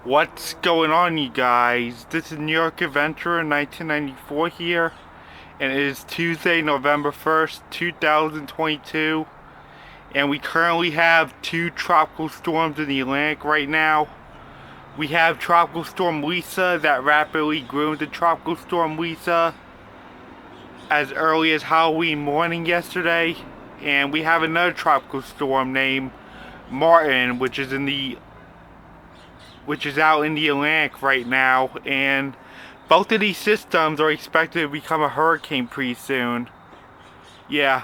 What's going on, you guys? This is New York Adventurer 1994 here, and it is Tuesday, November 1st, 2022, and we currently have two tropical storms in the Atlantic right now. We have Tropical Storm Lisa that rapidly grew into Tropical Storm Lisa as early as Halloween morning yesterday, and we have another tropical storm named Martin, which is out in the Atlantic right now, and both of these systems are expected to become a hurricane pretty soon. Yeah,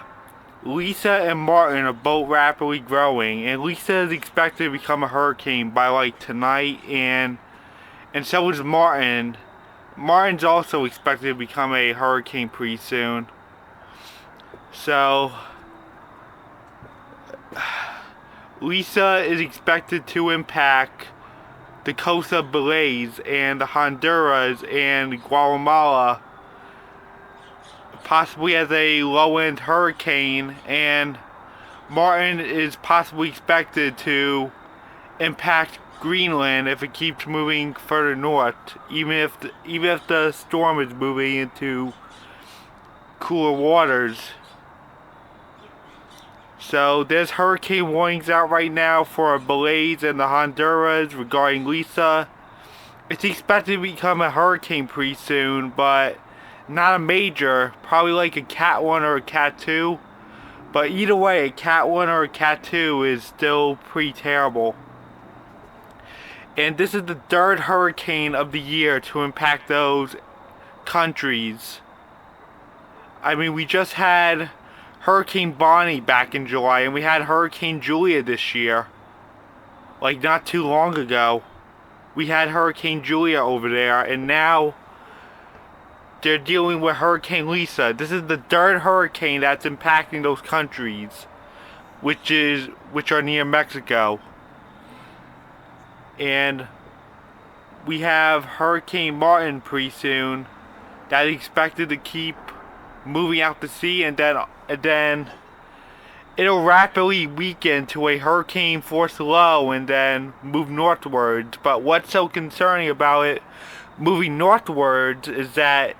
Lisa and Martin are both rapidly growing, and Lisa is expected to become a hurricane by like tonight, and so is Martin. Martin's also expected to become a hurricane pretty soon. So Lisa is expected to impact the coast of Belize and the Honduras and Guatemala, possibly as a low-end hurricane, and Martin is possibly expected to impact Greenland if it keeps moving further north, even if the storm is moving into cooler waters. So there's hurricane warnings out right now for Belize and the Honduras regarding Lisa. It's expected to become a hurricane pretty soon, but not a major, probably like a Cat 1 or a Cat 2. But either way, a Cat 1 or a Cat 2 is still pretty terrible. And this is the third hurricane of the year to impact those countries. I mean, we just had Hurricane Bonnie back in July, and we had Hurricane Julia this year. Like not too long ago, we had Hurricane Julia over there, and now they're dealing with Hurricane Lisa. This is the third hurricane that's impacting those countries, which are near Mexico. And we have Hurricane Martin pretty soon that is expected to keep moving out to sea, and then it'll rapidly weaken to a hurricane force low and then move northwards. But what's so concerning about it moving northwards is that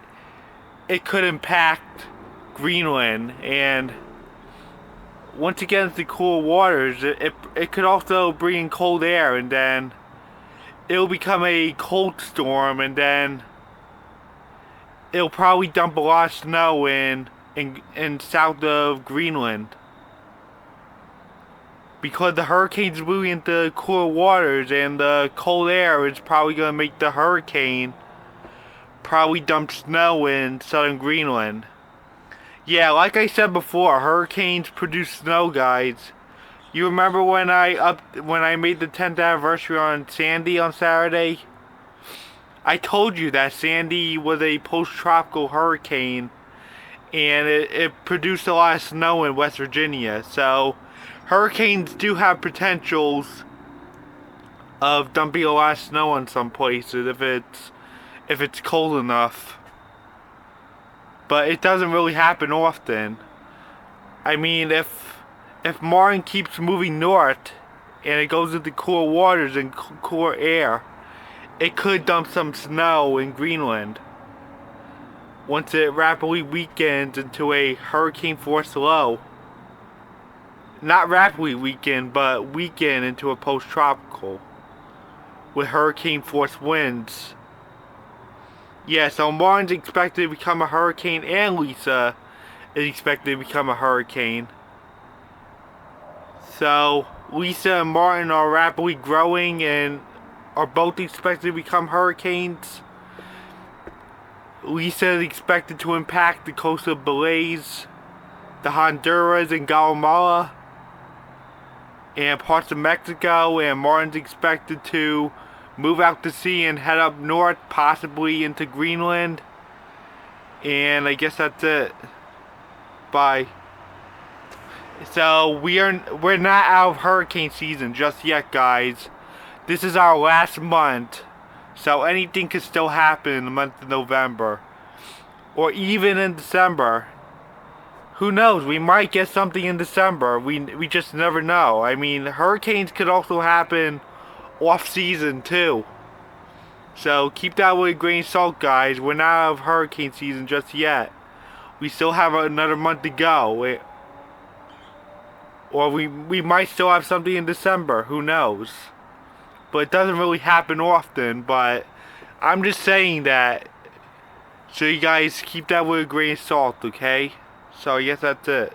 it could impact Greenland, and once again it's the cool waters, it could also bring in cold air, and then it'll become a cold storm, and then it'll probably dump a lot of snow in south of Greenland. Because the hurricane's moving into cooler waters, and the cold air is probably going to make the hurricane probably dump snow in southern Greenland. Yeah, like I said before, hurricanes produce snow, guys. You remember when I made the 10th anniversary on Sandy on Saturday? I told you that Sandy was a post-tropical hurricane, and it produced a lot of snow in West Virginia. So hurricanes do have potentials of dumping a lot of snow on some places if it's cold enough. But it doesn't really happen often. I mean, if Martin keeps moving north and it goes into cooler waters and cooler air, it could dump some snow in Greenland once it rapidly weakens into a hurricane force low. Not rapidly weaken, but weaken into a post-tropical with hurricane force winds. Yeah, so Martin's expected to become a hurricane, and Lisa is expected to become a hurricane. So Lisa and Martin are rapidly growing and are both expected to become hurricanes. Lisa is expected to impact the coast of Belize, the Honduras and Guatemala, and parts of Mexico, and Martin's expected to move out to sea and head up north, possibly into Greenland. And I guess that's it. Bye. So we're not out of hurricane season just yet, guys. This is our last month, so anything could still happen in the month of November, or even in December. Who knows? We might get something in December. We just never know. I mean, hurricanes could also happen off season too. So keep that with a grain of salt, guys. We're not out of hurricane season just yet. We still have another month to go. Or we might still have something in December. Who knows? But it doesn't really happen often. But I'm just saying that. So you guys keep that with a grain of salt, okay? So I guess that's it.